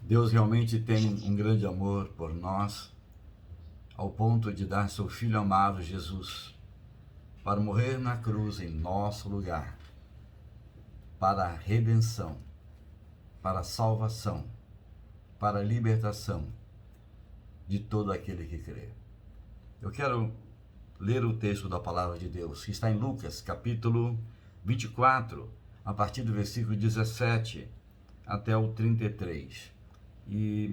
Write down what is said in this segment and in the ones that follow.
Deus realmente tem um grande amor por nós, ao ponto de dar seu Filho amado Jesus para morrer na cruz em nosso lugar, para a redenção, para a salvação, para a libertação de todo aquele que crê. Eu quero ler o texto da palavra de Deus, que está em Lucas, capítulo 24, a partir do versículo 17 até o 33.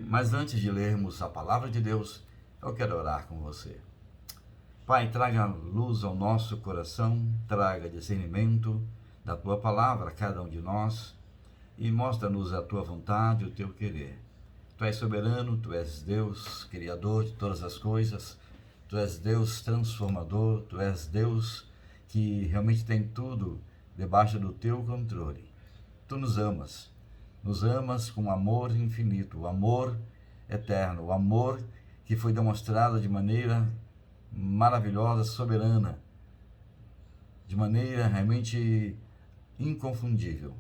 Mas antes de lermos a palavra de Deus, eu quero orar com você. Pai, traga luz ao nosso coração, traga discernimento da Tua palavra a cada um de nós e mostra-nos a Tua vontade e o Teu querer. Tu és soberano, Tu és Deus, Criador de todas as coisas, Tu és Deus transformador, Tu és Deus que realmente tem tudo debaixo do Teu controle. Tu nos amas com amor infinito, o amor eterno, o amor que foi demonstrado de maneira maravilhosa, soberana, de maneira realmente inconfundível,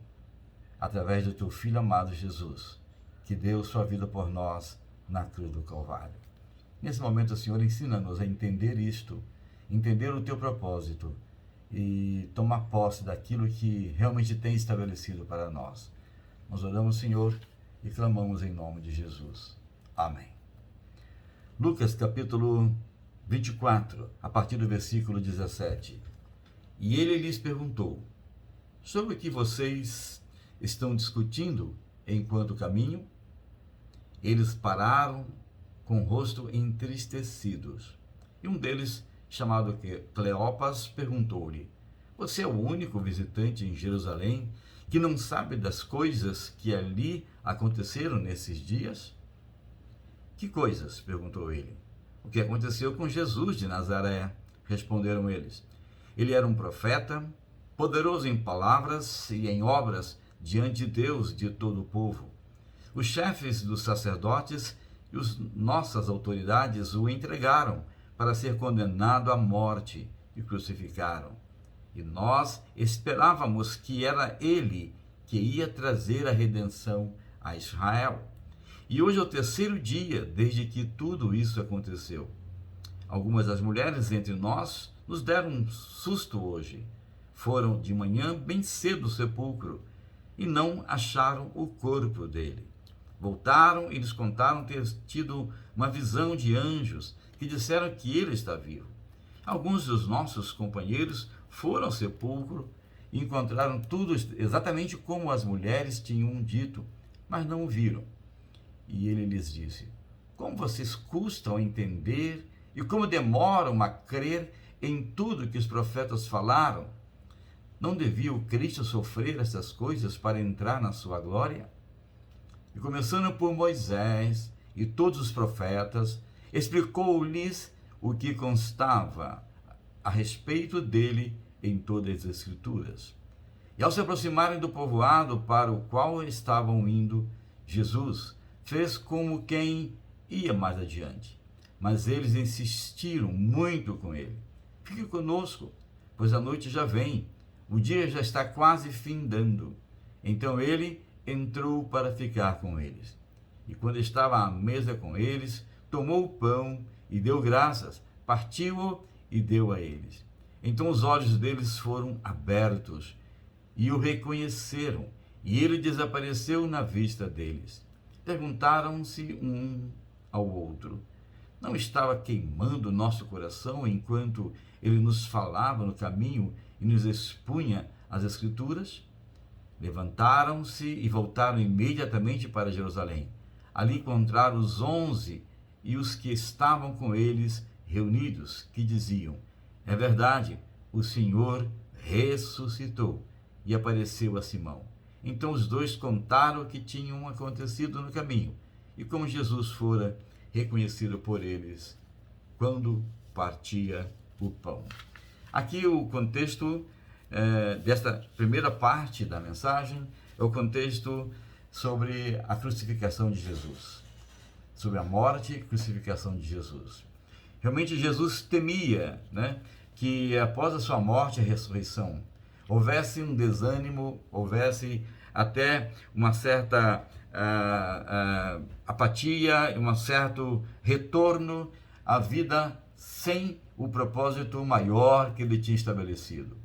através do Teu Filho amado Jesus, que deu sua vida por nós na cruz do Calvário. Nesse momento, Senhor, ensina-nos a entender isto, entender o Teu propósito e tomar posse daquilo que realmente tem estabelecido para nós. Nós oramos, Senhor, e clamamos em nome de Jesus. Amém. Lucas, capítulo 24, a partir do versículo 17. E ele lhes perguntou: sobre o que vocês estão discutindo enquanto caminham? Eles pararam com o rosto entristecidos. E um deles, chamado Cleopas, perguntou-lhe: você é o único visitante em Jerusalém que não sabe das coisas que ali aconteceram nesses dias? Que coisas? Perguntou ele. O que aconteceu com Jesus de Nazaré? Responderam eles. Ele era um profeta, poderoso em palavras e em obras diante de Deus e de todo o povo. Os chefes dos sacerdotes e nossas autoridades o entregaram para ser condenado à morte e crucificaram. E nós esperávamos que era ele que ia trazer a redenção a Israel. E hoje é o terceiro dia desde que tudo isso aconteceu. Algumas das mulheres entre nós nos deram um susto hoje. Foram de manhã bem cedo ao sepulcro e não acharam o corpo dele. Voltaram e lhes contaram ter tido uma visão de anjos que disseram que ele está vivo. Alguns dos nossos companheiros foram ao sepulcro e encontraram tudo exatamente como as mulheres tinham dito, mas não o viram. E ele lhes disse: como vocês custam a entender e como demoram a crer em tudo que os profetas falaram? Não devia o Cristo sofrer essas coisas para entrar na sua glória? E começando por Moisés e todos os profetas, explicou-lhes o que constava a respeito dele em todas as Escrituras. E ao se aproximarem do povoado para o qual estavam indo, Jesus fez como quem ia mais adiante. Mas eles insistiram muito com ele: fique conosco, pois a noite já vem, o dia já está quase findando. Então ele entrou para ficar com eles. E quando estava à mesa com eles, tomou o pão e deu graças, partiu-o e deu a eles. Então os olhos deles foram abertos e o reconheceram, e ele desapareceu na vista deles. Perguntaram-se um ao outro: não estava queimando nosso coração enquanto ele nos falava no caminho e nos expunha as Escrituras? Levantaram-se e voltaram imediatamente para Jerusalém. Ali encontraram os 11 e os que estavam com eles reunidos, que diziam: é verdade, o Senhor ressuscitou e apareceu a Simão. Então os dois contaram o que tinham acontecido no caminho e como Jesus fora reconhecido por eles quando partia o pão. Aqui o contexto desta primeira parte da mensagem é o contexto sobre a crucificação de Jesus, sobre a morte e crucificação de Jesus. Realmente Jesus temia, que após a sua morte e ressurreição houvesse um desânimo, houvesse até uma certa apatia, um certo retorno à vida sem o propósito maior que ele tinha estabelecido.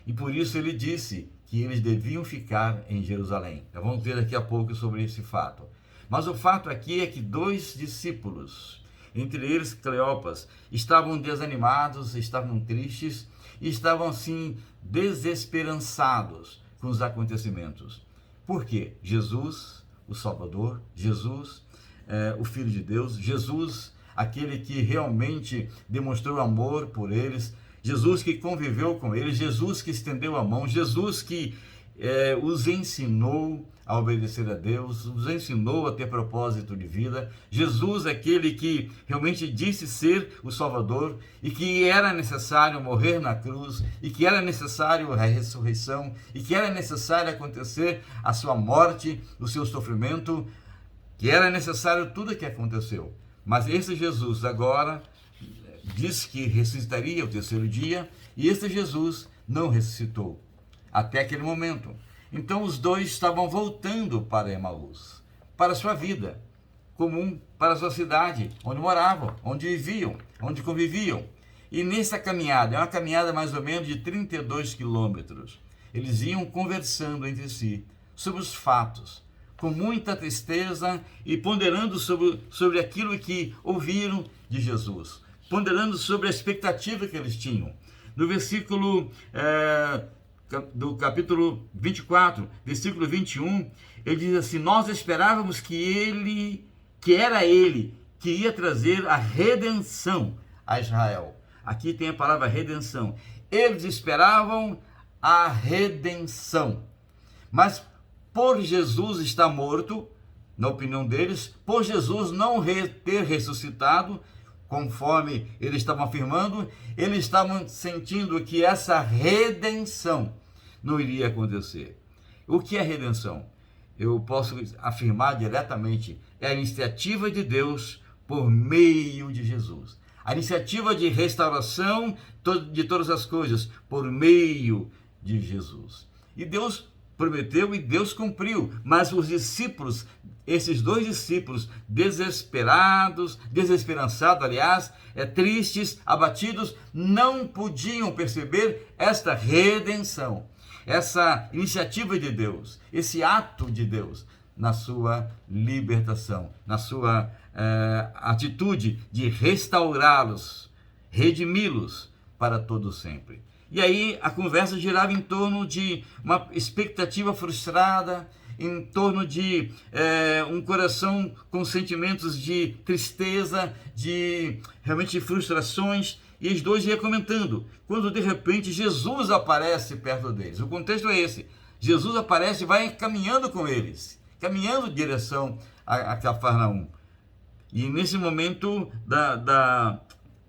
E por isso ele disse que eles deviam ficar em Jerusalém. Nós vamos ver daqui a pouco sobre esse fato. Mas o fato aqui é que 2 discípulos, entre eles Cleopas, estavam desanimados, estavam tristes e estavam assim desesperançados com os acontecimentos. Por quê? Jesus, o Salvador, Jesus, o Filho de Deus, Jesus, aquele que realmente demonstrou amor por eles, Jesus que conviveu com eles, Jesus que estendeu a mão, Jesus que os ensinou a obedecer a Deus, os ensinou a ter propósito de vida. Jesus, aquele que realmente disse ser o Salvador e que era necessário morrer na cruz e que era necessário a ressurreição e que era necessário acontecer a sua morte, o seu sofrimento, que era necessário tudo o que aconteceu. Mas esse Jesus agora disse que ressuscitaria ao 3º dia e esse Jesus não ressuscitou até aquele momento. Então os 2 estavam voltando para Emaús, para a sua vida comum, para a sua cidade, onde moravam, onde viviam, onde conviviam. E nessa caminhada, é uma caminhada mais ou menos de 32 quilômetros, eles iam conversando entre si sobre os fatos, com muita tristeza e ponderando sobre aquilo que ouviram de Jesus, ponderando sobre a expectativa que eles tinham. No versículo do capítulo 24, versículo 21, ele diz assim: nós esperávamos que era ele que ia trazer a redenção a Israel. Aqui tem a palavra redenção. Eles esperavam a redenção. Mas por Jesus estar morto, na opinião deles, por Jesus não ter ressuscitado, conforme eles estavam afirmando, eles estavam sentindo que essa redenção não iria acontecer. O que é redenção? Eu posso afirmar diretamente, é a iniciativa de Deus por meio de Jesus. A iniciativa de restauração de todas as coisas por meio de Jesus. E Deus prometeu e Deus cumpriu, mas os discípulos, esses 2 discípulos desesperançados, aliás, tristes, abatidos, não podiam perceber esta redenção, essa iniciativa de Deus, esse ato de Deus na sua libertação, na sua atitude de restaurá-los, redimi-los para todo sempre. E aí a conversa girava em torno de uma expectativa frustrada, em torno de um coração com sentimentos de tristeza, de realmente frustrações, e os 2 iam comentando, quando de repente Jesus aparece perto deles. O contexto é esse: Jesus aparece e vai caminhando com eles, caminhando em direção a Cafarnaum. E nesse momento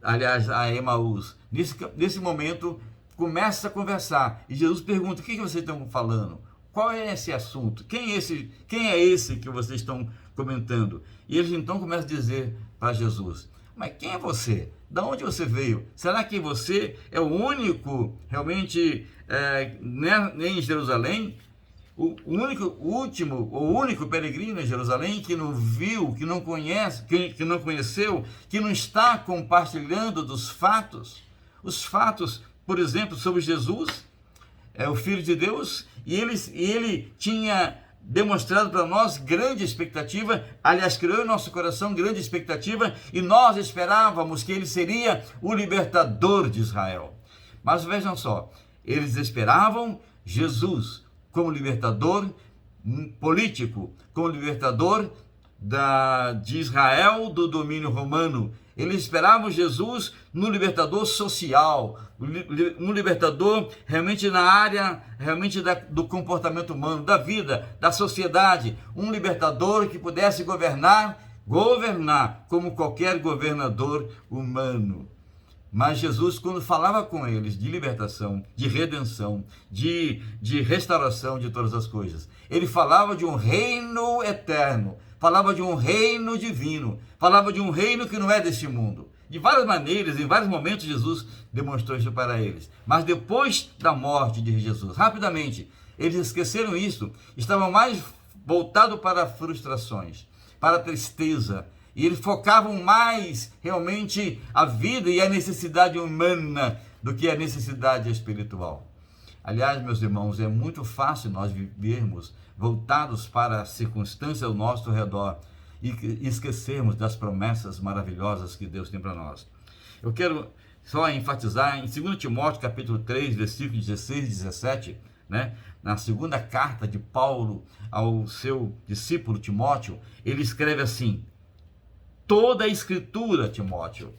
a Emaús, nesse momento começa a conversar, e Jesus pergunta: o que vocês estão falando? Qual é esse assunto? Quem é esse que vocês estão comentando? E eles então começam a dizer para Jesus: mas quem é você? Da onde você veio? Será que você é o único realmente em Jerusalém? O único peregrino em Jerusalém que não viu, que não conhece, que não conheceu, que não está compartilhando dos fatos? Os fatos, por exemplo, sobre Jesus, o Filho de Deus, e ele tinha demonstrado para nós grande expectativa, aliás, criou em nosso coração grande expectativa, e nós esperávamos que ele seria o libertador de Israel. Mas vejam só, eles esperavam Jesus como libertador político, como libertador de Israel do domínio romano. Eles esperavam Jesus no libertador social, um libertador realmente na área realmente do comportamento humano, da vida, da sociedade, um libertador que pudesse governar como qualquer governador humano. Mas Jesus, quando falava com eles de libertação, de redenção, de restauração de todas as coisas, ele falava de um reino eterno, falava de um reino divino, falava de um reino que não é deste mundo. De várias maneiras, em vários momentos, Jesus demonstrou isso para eles. Mas depois da morte de Jesus, rapidamente, Eles esqueceram isso, estavam mais voltados para frustrações, para a tristeza, e eles focavam mais realmente a vida e a necessidade humana do que a necessidade espiritual. Aliás, meus irmãos, é muito fácil nós vivermos voltados para as circunstâncias ao nosso redor e esquecermos das promessas maravilhosas que Deus tem para nós. Eu quero só enfatizar em 2 Timóteo capítulo 3, versículos 16 e 17, na segunda carta de Paulo ao seu discípulo Timóteo, ele escreve assim: toda a escritura, Timóteo,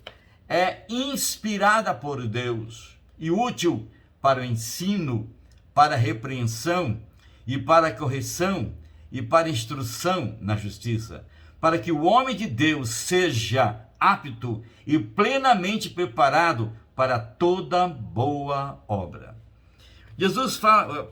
é inspirada por Deus e útil para o ensino, para a repreensão e para a correção e para a instrução na justiça, para que o homem de Deus seja apto e plenamente preparado para toda boa obra.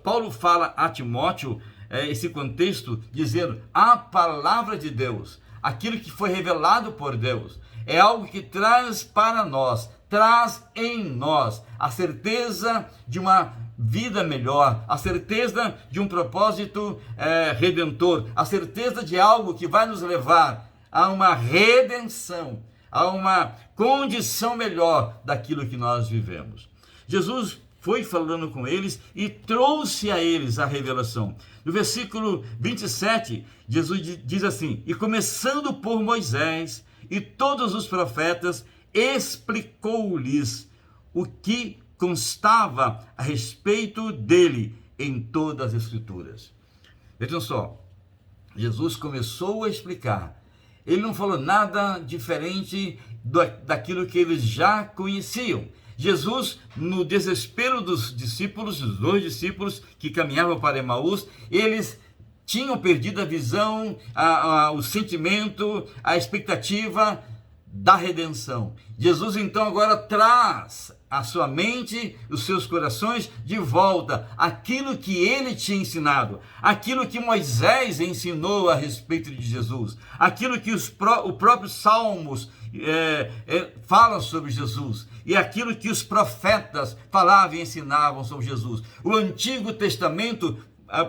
Paulo fala a Timóteo, esse contexto, dizendo: a palavra de Deus, aquilo que foi revelado por Deus, é algo que traz para nós, traz em nós a certeza de uma vida melhor, a certeza de um propósito redentor, a certeza de algo que vai nos levar a uma redenção, a uma condição melhor daquilo que nós vivemos. Jesus foi falando com eles e trouxe a eles a revelação. No versículo 27, Jesus diz assim: e começando por Moisés e todos os profetas, explicou-lhes o que constava a respeito dele em todas as Escrituras. Vejam só, Jesus começou a explicar. Ele não falou nada diferente daquilo que eles já conheciam. Jesus, no desespero dos discípulos, dos 2 discípulos que caminhavam para Emaús, eles tinham perdido a visão, o sentimento, a expectativa da redenção. Jesus então agora traz a sua mente, os seus corações de volta aquilo que ele tinha ensinado, aquilo que Moisés ensinou a respeito de Jesus, aquilo que o próprio Salmos fala sobre Jesus, e aquilo que os profetas falavam e ensinavam sobre Jesus. O Antigo Testamento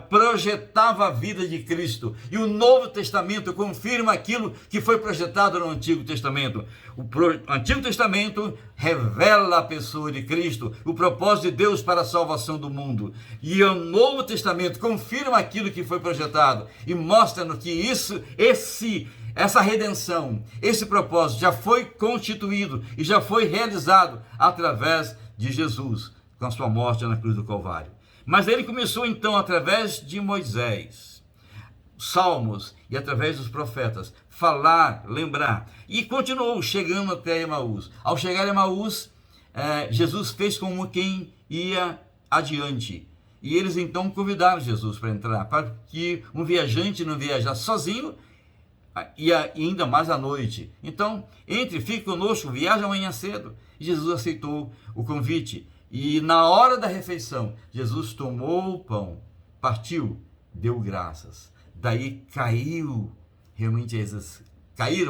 projetava a vida de Cristo, e o Novo Testamento confirma aquilo que foi projetado no Antigo Testamento. O Antigo Testamento revela a pessoa de Cristo, o propósito de Deus para a salvação do mundo, e o Novo Testamento confirma aquilo que foi projetado e mostra-nos que essa redenção, esse propósito já foi constituído e já foi realizado através de Jesus, com a sua morte na cruz do Calvário. Mas ele começou então através de Moisés, Salmos e através dos profetas, falar, lembrar, e continuou chegando até Emaús. Ao chegar a Emaús, Jesus fez como quem ia adiante, e eles então convidaram Jesus para entrar, para que um viajante não viajasse sozinho, e ainda mais à noite. Então, fique conosco, viaje amanhã cedo. E Jesus aceitou o convite. E na hora da refeição, Jesus tomou o pão, partiu, deu graças. Daí caíram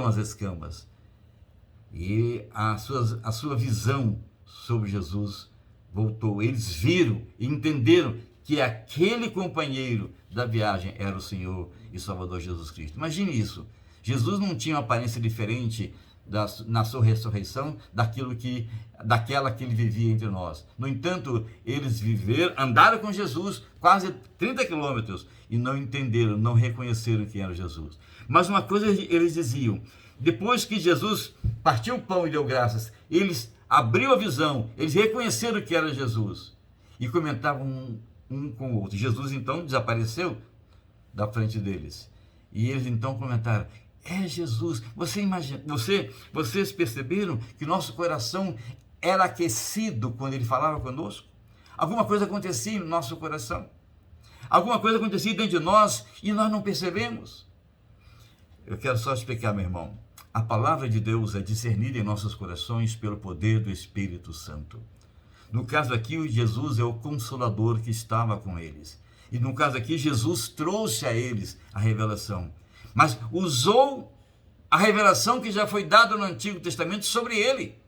as escamas. E a sua visão sobre Jesus voltou. Eles viram e entenderam que aquele companheiro da viagem era o Senhor e Salvador Jesus Cristo. Imagine isso. Jesus não tinha uma aparência diferente na sua ressurreição daquela que ele vivia entre nós. No entanto, eles andaram com Jesus quase 30 quilômetros e não entenderam, não reconheceram quem era Jesus. Mas uma coisa eles diziam: depois que Jesus partiu o pão e deu graças, eles abriu a visão, eles reconheceram que era Jesus e comentavam um com o outro. Jesus então desapareceu da frente deles e eles então comentaram: é Jesus. Vocês perceberam que nosso coração era aquecido quando ele falava conosco? Alguma coisa acontecia no nosso coração, alguma coisa acontecia dentro de nós e nós não percebemos. Eu quero só explicar, meu irmão. A palavra de Deus é discernida em nossos corações pelo poder do Espírito Santo. No caso aqui, Jesus é o Consolador que estava com eles. E no caso aqui, Jesus trouxe a eles a revelação, mas usou a revelação que já foi dada no Antigo Testamento sobre ele.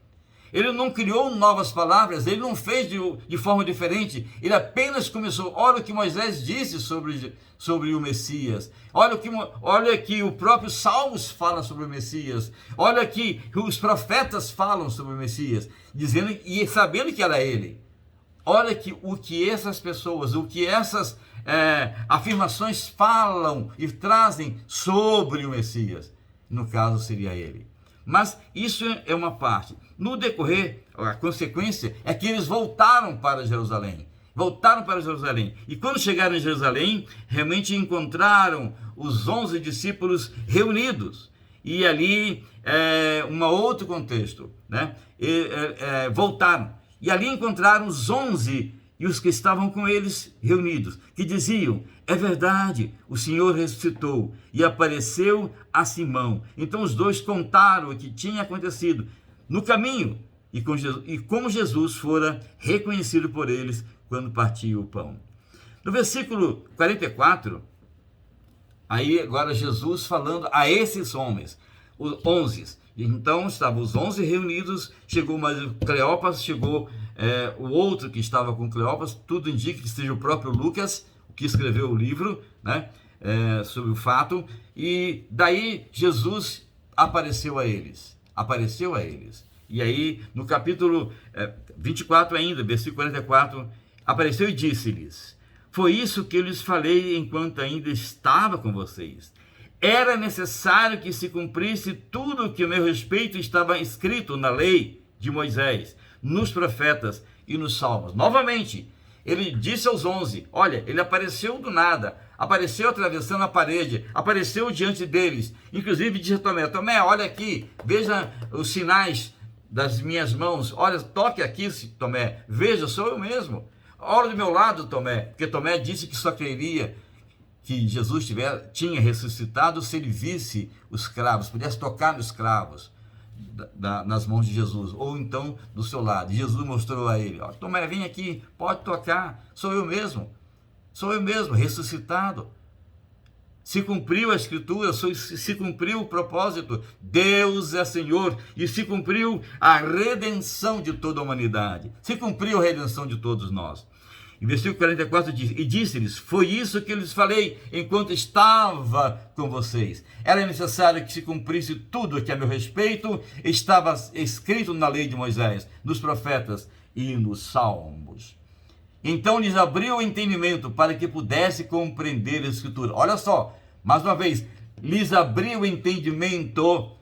Ele não criou novas palavras, ele não fez de forma diferente, ele apenas começou. Olha o que Moisés disse sobre o Messias, olha que o próprio Salmos fala sobre o Messias, olha que os profetas falam sobre o Messias, dizendo e sabendo que era ele. Olha o que essas pessoas, o que essas afirmações falam e trazem sobre o Messias. No caso, seria ele. Mas isso é uma parte. No decorrer, a consequência é que eles voltaram para Jerusalém. E quando chegaram em Jerusalém, realmente encontraram os 11 discípulos reunidos. E ali, um outro contexto, né? Voltaram. E ali encontraram os 11 e os que estavam com eles reunidos, que diziam: é verdade, o Senhor ressuscitou e apareceu a Simão. Então os dois contaram o que tinha acontecido no caminho e como Jesus fora reconhecido por eles quando partia o pão. No versículo 44, aí agora Jesus falando a esses homens, os 11. Então estavam os 11 reunidos, chegou mais Cleopas, chegou o outro que estava com Cleopas, tudo indica que seja o próprio Lucas, que escreveu o livro, né, sobre o fato, e daí Jesus apareceu a eles. E aí, no capítulo 24 ainda, versículo 44, apareceu e disse-lhes: foi isso que eu lhes falei enquanto ainda estava com vocês. Era necessário que se cumprisse tudo o que a meu respeito estava escrito na lei de Moisés, nos profetas e nos salmos. Novamente, ele disse aos 11, olha, ele apareceu do nada, apareceu atravessando a parede, apareceu diante deles, inclusive disse a Tomé: Tomé, olha aqui, veja os sinais das minhas mãos, olha, toque aqui, Tomé, veja, sou eu mesmo. Olha do meu lado, Tomé, porque Tomé disse que só creria que Jesus tinha ressuscitado se ele visse os cravos, pudesse tocar nos cravos nas mãos de Jesus, ou então do seu lado. Jesus mostrou a ele: ó, Tomé, vem aqui, pode tocar, sou eu mesmo, ressuscitado. Se cumpriu a Escritura, se cumpriu o propósito, Deus é Senhor, e se cumpriu a redenção de toda a humanidade, se cumpriu a redenção de todos nós. Em versículo 44 diz: e disse-lhes: foi isso que eu lhes falei enquanto estava com vocês. Era necessário que se cumprisse tudo que a meu respeito estava escrito na lei de Moisés, nos profetas e nos salmos. Então lhes abriu o entendimento para que pudesse compreender a Escritura. Olha só, mais uma vez, lhes abriu o entendimento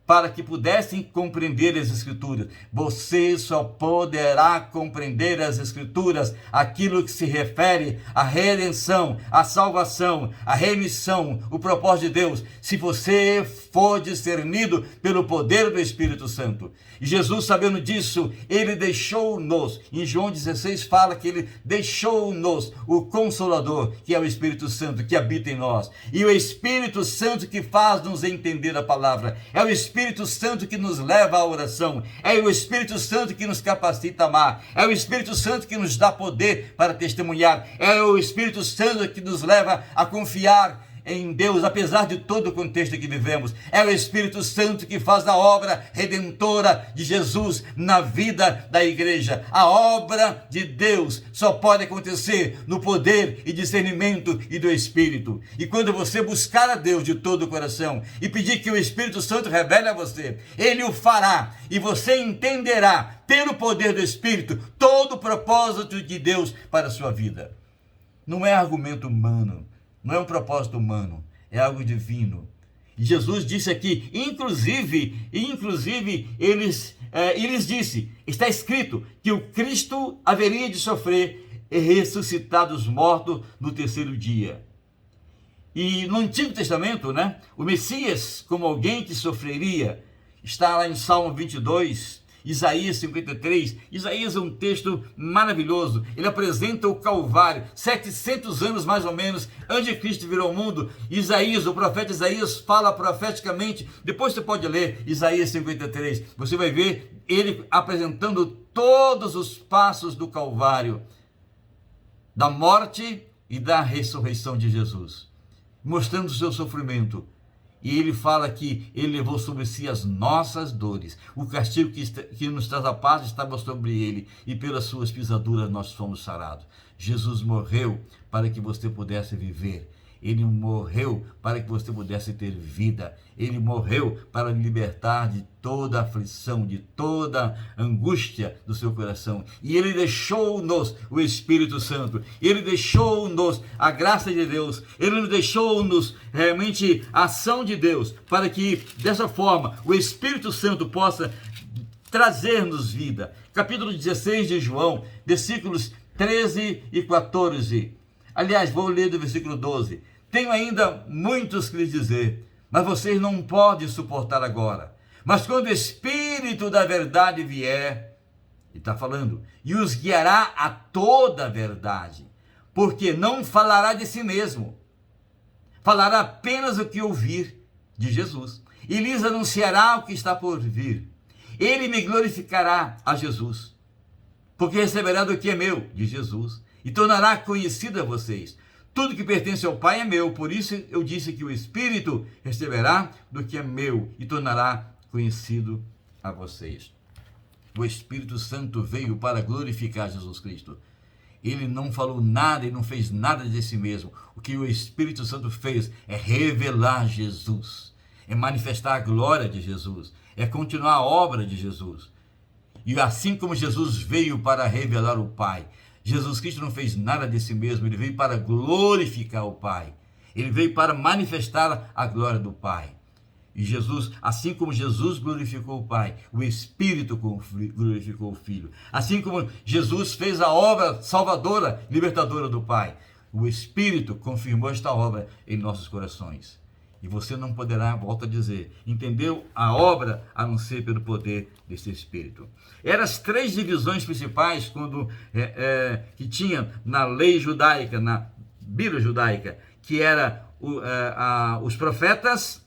para que pudessem compreender as Escrituras. Você só poderá compreender as Escrituras, aquilo que se refere à redenção, à salvação, à remissão, o propósito de Deus, se você for discernido pelo poder do Espírito Santo. E Jesus, sabendo disso, ele deixou-nos, em João 16 fala que ele deixou-nos o Consolador, que é o Espírito Santo, que habita em nós. E o Espírito Santo que faz-nos entender a palavra, é o Espírito Santo que nos leva à oração, é o Espírito Santo que nos capacita a amar, é o Espírito Santo que nos dá poder para testemunhar, é o Espírito Santo que nos leva a confiar em Deus, apesar de todo o contexto que vivemos. É o Espírito Santo que faz a obra redentora de Jesus na vida da igreja. A obra de Deus só pode acontecer no poder e discernimento e do Espírito. E quando você buscar a Deus de todo o coração e pedir que o Espírito Santo revele a você, ele o fará e você entenderá, pelo poder do Espírito, todo o propósito de Deus para a sua vida. Não é argumento humano, não é um propósito humano, é algo divino. E Jesus disse aqui, inclusive, eles disse, está escrito que o Cristo haveria de sofrer e ressuscitar dos mortos no terceiro dia. E no Antigo Testamento, né, o Messias, como alguém que sofreria, está lá em Salmo 22, Isaías 53, Isaías é um texto maravilhoso, ele apresenta o Calvário, 700 anos mais ou menos, antes de Cristo vir ao mundo. Isaías, o profeta Isaías fala profeticamente, depois você pode ler Isaías 53, você vai ver ele apresentando todos os passos do Calvário, da morte e da ressurreição de Jesus, mostrando o seu sofrimento. E ele fala que ele levou sobre si as nossas dores. O castigo que nos traz a paz estava sobre ele, e pelas suas pisaduras nós fomos sarados. Jesus morreu para que você pudesse viver. Ele morreu para que você pudesse ter vida. Ele morreu para libertar de toda aflição, de toda angústia do seu coração. E ele deixou-nos o Espírito Santo. Ele deixou-nos a graça de Deus. Ele deixou-nos realmente a ação de Deus, para que dessa forma o Espírito Santo possa trazer-nos vida. Capítulo 16 de João, versículos 13 e 14. Aliás, vou ler do versículo 12. Tenho ainda muitos que lhes dizer, mas vocês não podem suportar agora. Mas quando o Espírito da verdade vier, ele está falando, e os guiará a toda a verdade, porque não falará de si mesmo, falará apenas o que ouvir de Jesus, e lhes anunciará o que está por vir. Ele me glorificará a Jesus, porque receberá do que é meu, de Jesus, e tornará conhecido a vocês. Tudo que pertence ao Pai é meu, por isso eu disse que o Espírito receberá do que é meu e tornará conhecido a vocês. O Espírito Santo veio para glorificar Jesus Cristo. Ele não falou nada e não fez nada de si mesmo. O que o Espírito Santo fez é revelar Jesus, é manifestar a glória de Jesus, é continuar a obra de Jesus. E assim como Jesus veio para revelar o Pai, Jesus Cristo não fez nada de si mesmo, ele veio para glorificar o Pai. Ele veio para manifestar a glória do Pai. E Jesus, assim como Jesus glorificou o Pai, o Espírito glorificou o Filho. Assim como Jesus fez a obra salvadora, libertadora do Pai, o Espírito confirmou esta obra em nossos corações. E você não poderá, volto a dizer, entendeu a obra a não ser pelo poder desse Espírito. Eram as três divisões principais que tinha na lei judaica, na Bíblia judaica, que era os profetas,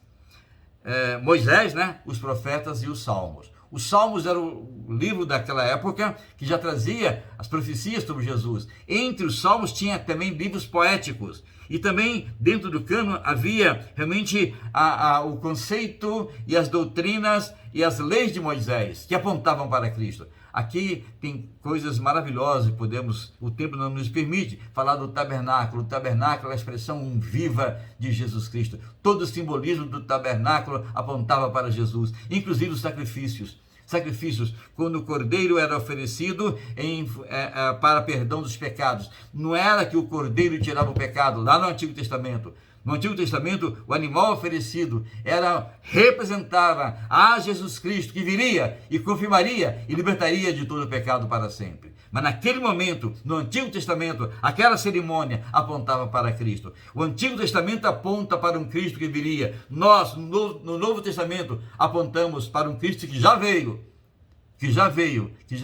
Moisés, né? Os profetas e os salmos. Os salmos era o livro daquela época que já trazia as profecias sobre Jesus. Entre os salmos tinha também livros poéticos. E também dentro do cânon havia realmente o conceito e as doutrinas e as leis de Moisés que apontavam para Cristo. Aqui tem coisas maravilhosas, o tempo não nos permite falar do tabernáculo. O tabernáculo é a expressão viva de Jesus Cristo. Todo o simbolismo do tabernáculo apontava para Jesus, inclusive os sacrifícios, quando o cordeiro era oferecido para perdão dos pecados. Não era que o cordeiro tirava o pecado, lá no Antigo Testamento. No Antigo Testamento, o animal oferecido representava a Jesus Cristo, que viria e confirmaria e libertaria de todo o pecado para sempre. Mas naquele momento, no Antigo Testamento, aquela cerimônia apontava para Cristo. O Antigo Testamento aponta para um Cristo que viria. Nós, no Novo Testamento, apontamos para um Cristo que já veio, que já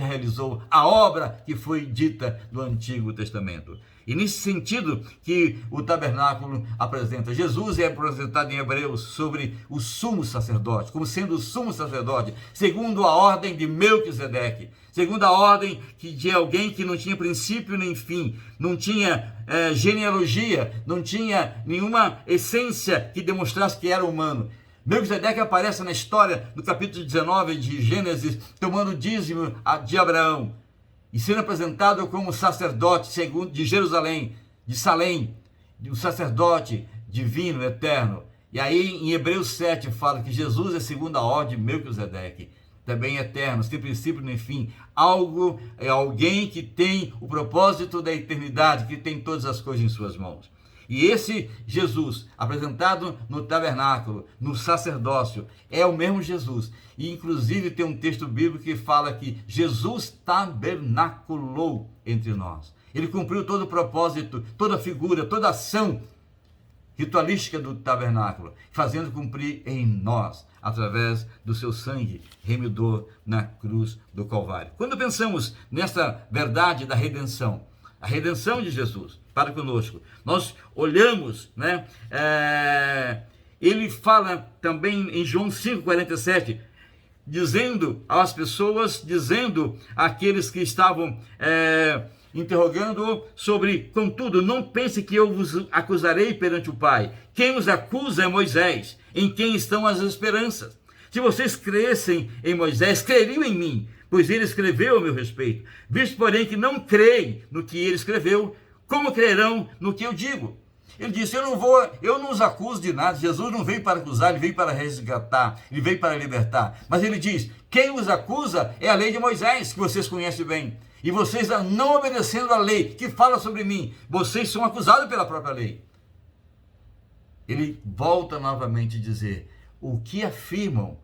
realizou a obra que foi dita no Antigo Testamento. E nesse sentido que o tabernáculo apresenta, Jesus é apresentado em Hebreus sobre o sumo sacerdote, como sendo o sumo sacerdote, segundo a ordem de Melquisedeque, segundo a ordem de alguém que não tinha princípio nem fim, não tinha genealogia, não tinha nenhuma essência que demonstrasse que era humano. Melquisedeque aparece na história, no capítulo 19 de Gênesis, tomando o dízimo de Abraão e sendo apresentado como sacerdote segundo de Jerusalém, de Salém, um sacerdote divino, eterno. E aí em Hebreus 7 fala que Jesus é segundo a ordem de Melquisedeque, também eterno, sem princípio nem fim, alguém que tem o propósito da eternidade, que tem todas as coisas em suas mãos. E esse Jesus, apresentado no tabernáculo, no sacerdócio, é o mesmo Jesus. E inclusive tem um texto bíblico que fala que Jesus tabernaculou entre nós. Ele cumpriu todo o propósito, toda a figura, toda a ação ritualística do tabernáculo, fazendo cumprir em nós, através do seu sangue remidor na cruz do Calvário. Quando pensamos nessa verdade da redenção, a redenção de Jesus para conosco, nós olhamos, né? Ele fala também em João 5,47, dizendo às pessoas, dizendo àqueles que estavam interrogando-o sobre, contudo, não pense que eu vos acusarei perante o Pai. Quem os acusa é Moisés, em quem estão as esperanças. Se vocês crescem em Moisés, creriam em mim, pois ele escreveu a meu respeito. Visto, porém, que não creem no que ele escreveu, como crerão no que eu digo? Ele disse, eu não os acuso de nada. Jesus não veio para acusar, ele veio para resgatar, ele veio para libertar. Mas ele diz, quem os acusa é a lei de Moisés, que vocês conhecem bem. E vocês, não obedecendo a lei que fala sobre mim, vocês são acusados pela própria lei. Ele volta novamente a dizer, o que afirmam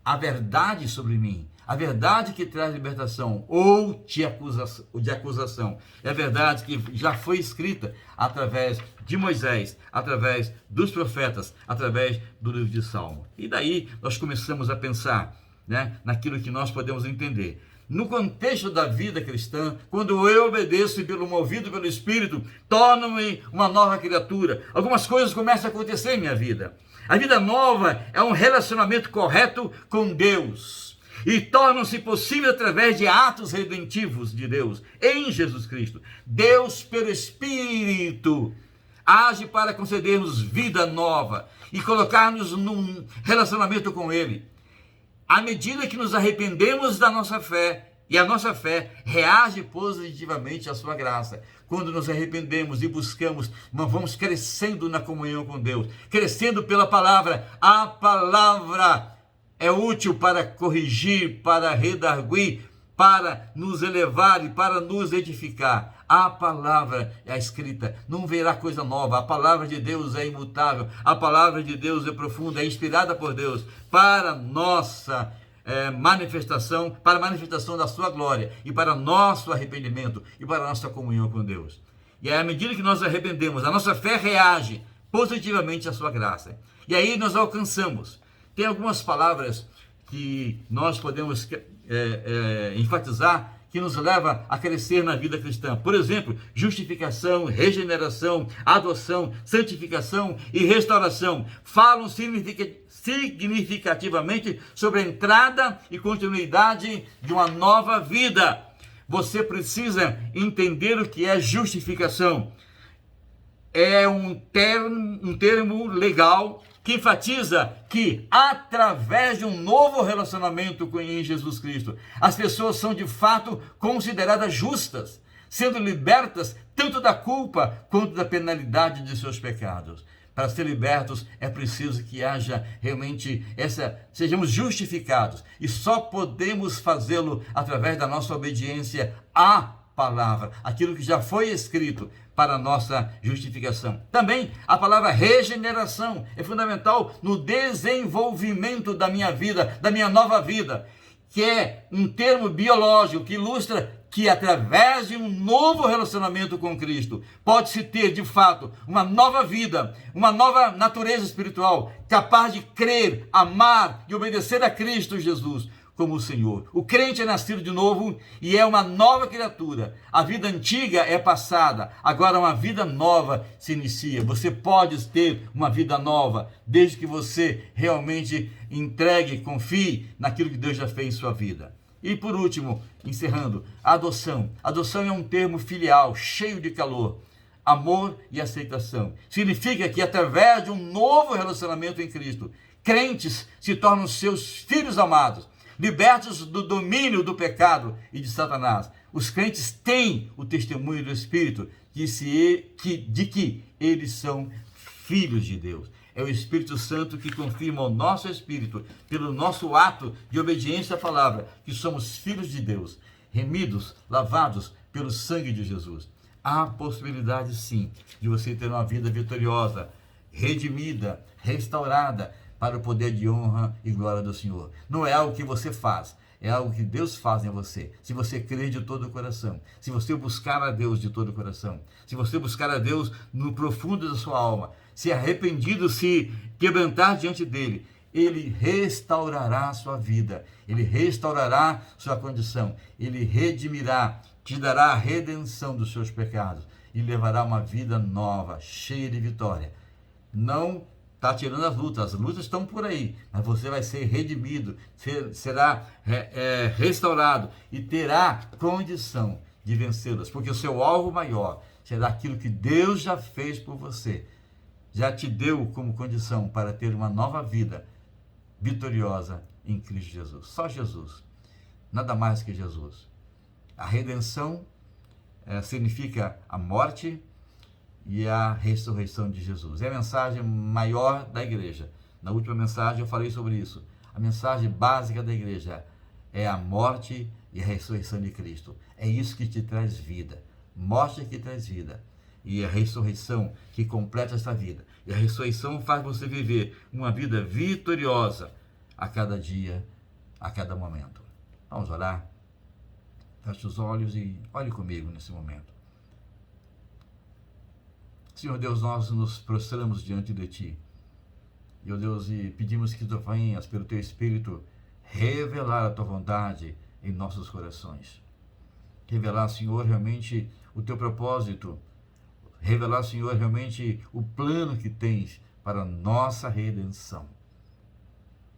a verdade sobre mim, a verdade que traz libertação ou de acusação, é a verdade que já foi escrita através de Moisés, através dos profetas, através do livro de Salmo. E daí nós começamos a pensar, né, naquilo que nós podemos entender. No contexto da vida cristã, quando eu obedeço e pelo movido pelo Espírito, torno-me uma nova criatura. Algumas coisas começam a acontecer em minha vida. A vida nova é um relacionamento correto com Deus. E tornam-se possíveis através de atos redentivos de Deus, em Jesus Cristo. Deus, pelo Espírito, age para conceder-nos vida nova e colocar-nos num relacionamento com Ele. À medida que nos arrependemos da nossa fé, e a nossa fé reage positivamente à sua graça. Quando nos arrependemos e buscamos, vamos crescendo na comunhão com Deus, crescendo pela palavra. A palavra é útil para corrigir, para redarguir, para nos elevar e para nos edificar. A palavra é a escrita, não verá coisa nova. A palavra de Deus é imutável, a palavra de Deus é profunda, é inspirada por Deus para nossa manifestação, para a manifestação da sua glória e para nosso arrependimento e para a nossa comunhão com Deus. E à medida que nós arrependemos, a nossa fé reage positivamente à sua graça. E aí nós alcançamos. Tem algumas palavras que nós podemos enfatizar, que nos leva a crescer na vida cristã. Por exemplo, justificação, regeneração, adoção, santificação e restauração. Falam significativamente sobre a entrada e continuidade de uma nova vida. Você precisa entender o que é justificação. É um termo legal que enfatiza que, através de um novo relacionamento com Jesus Cristo, as pessoas são de fato consideradas justas, sendo libertas tanto da culpa quanto da penalidade de seus pecados. Para ser libertos é preciso que haja realmente sejamos justificados, e só podemos fazê-lo através da nossa obediência à palavra, aquilo que já foi escrito para a nossa justificação. Também a palavra regeneração é fundamental no desenvolvimento da minha vida, da minha nova vida, que é um termo biológico que ilustra que através de um novo relacionamento com Cristo, pode-se ter de fato uma nova vida, uma nova natureza espiritual, capaz de crer, amar e obedecer a Cristo Jesus como o Senhor. O crente é nascido de novo e é uma nova criatura. A vida antiga é passada, agora uma vida nova se inicia. Você pode ter uma vida nova, desde que você realmente entregue, confie naquilo que Deus já fez em sua vida. E por último, encerrando, adoção. Adoção é um termo filial, cheio de calor, amor e aceitação. Significa que através de um novo relacionamento em Cristo, crentes se tornam seus filhos amados, libertos do domínio do pecado e de Satanás. Os crentes têm o testemunho do Espírito de que eles são filhos de Deus. É o Espírito Santo que confirma ao nosso espírito, pelo nosso ato de obediência à palavra, que somos filhos de Deus, remidos, lavados pelo sangue de Jesus. Há possibilidade, sim, de você ter uma vida vitoriosa, redimida, restaurada, para o poder de honra e glória do Senhor. Não é algo que você faz, é algo que Deus faz em você. Se você crer de todo o coração, se você buscar a Deus de todo o coração, se você buscar a Deus no profundo da sua alma, se arrependido, se quebrantar diante dele, ele restaurará a sua vida, ele restaurará sua condição, ele redimirá, te dará a redenção dos seus pecados e levará uma vida nova, cheia de vitória. Não está tirando as lutas estão por aí, mas você vai ser redimido, será restaurado e terá condição de vencê-las, porque o seu alvo maior será aquilo que Deus já fez por você, já te deu como condição para ter uma nova vida vitoriosa em Cristo Jesus. Só Jesus, nada mais que Jesus. A redenção significa a morte e a ressurreição de Jesus. É a mensagem maior da igreja. Na última mensagem eu falei sobre isso. A mensagem básica da igreja é a morte e a ressurreição de Cristo. É isso que te traz vida. Morte que traz vida. E a ressurreição que completa essa vida. E a ressurreição faz você viver uma vida vitoriosa a cada dia, a cada momento. Vamos orar? Feche os olhos e olhe comigo nesse momento. Senhor Deus, nós nos prostramos diante de Ti. Meu Deus, e pedimos que Tu venhas, pelo Teu Espírito, revelar a Tua vontade em nossos corações. Revelar, Senhor, realmente o Teu propósito. Revelar, Senhor, realmente o plano que Tens para a nossa redenção.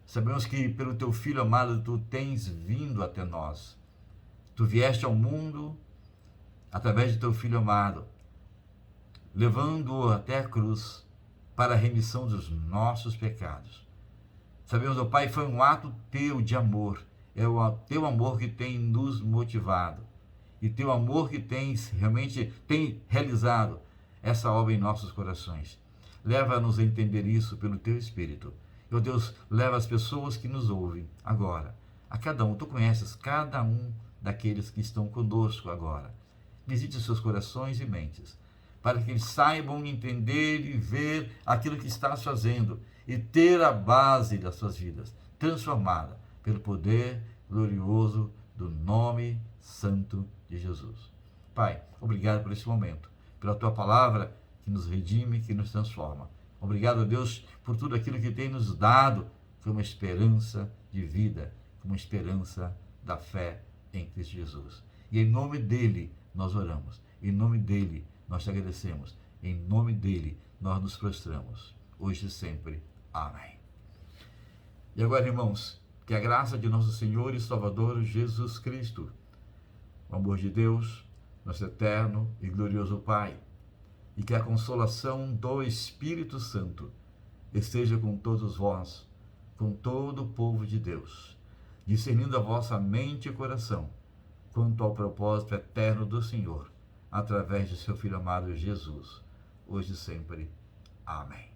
Sabemos que pelo Teu Filho amado Tu tens vindo até nós. Tu vieste ao mundo através de Teu Filho amado, levando-o até a cruz para a remissão dos nossos pecados. Sabemos, ó Pai, foi um ato Teu de amor. É o Teu amor que tem nos motivado. E Teu amor que realmente tem realizado essa obra em nossos corações. Leva-nos a entender isso pelo Teu Espírito. Meu Deus, leva as pessoas que nos ouvem agora, a cada um. Tu conheces cada um daqueles que estão conosco agora. Visite seus corações e mentes, para que eles saibam entender e ver aquilo que estás fazendo e ter a base das suas vidas transformada pelo poder glorioso do nome santo de Jesus. Pai, obrigado por esse momento, pela Tua palavra que nos redime, que nos transforma. Obrigado, Deus, por tudo aquilo que tem nos dado como esperança de vida, como esperança da fé em Cristo Jesus. E em nome dEle nós oramos, em nome dEle nós te agradecemos, em nome dEle nós nos prostramos, hoje e sempre. Amém. E agora, irmãos, que a graça de nosso Senhor e Salvador Jesus Cristo, o amor de Deus, nosso eterno e glorioso Pai, e que a consolação do Espírito Santo esteja com todos vós, com todo o povo de Deus, discernindo a vossa mente e coração quanto ao propósito eterno do Senhor, através de seu Filho amado Jesus, hoje e sempre. Amém.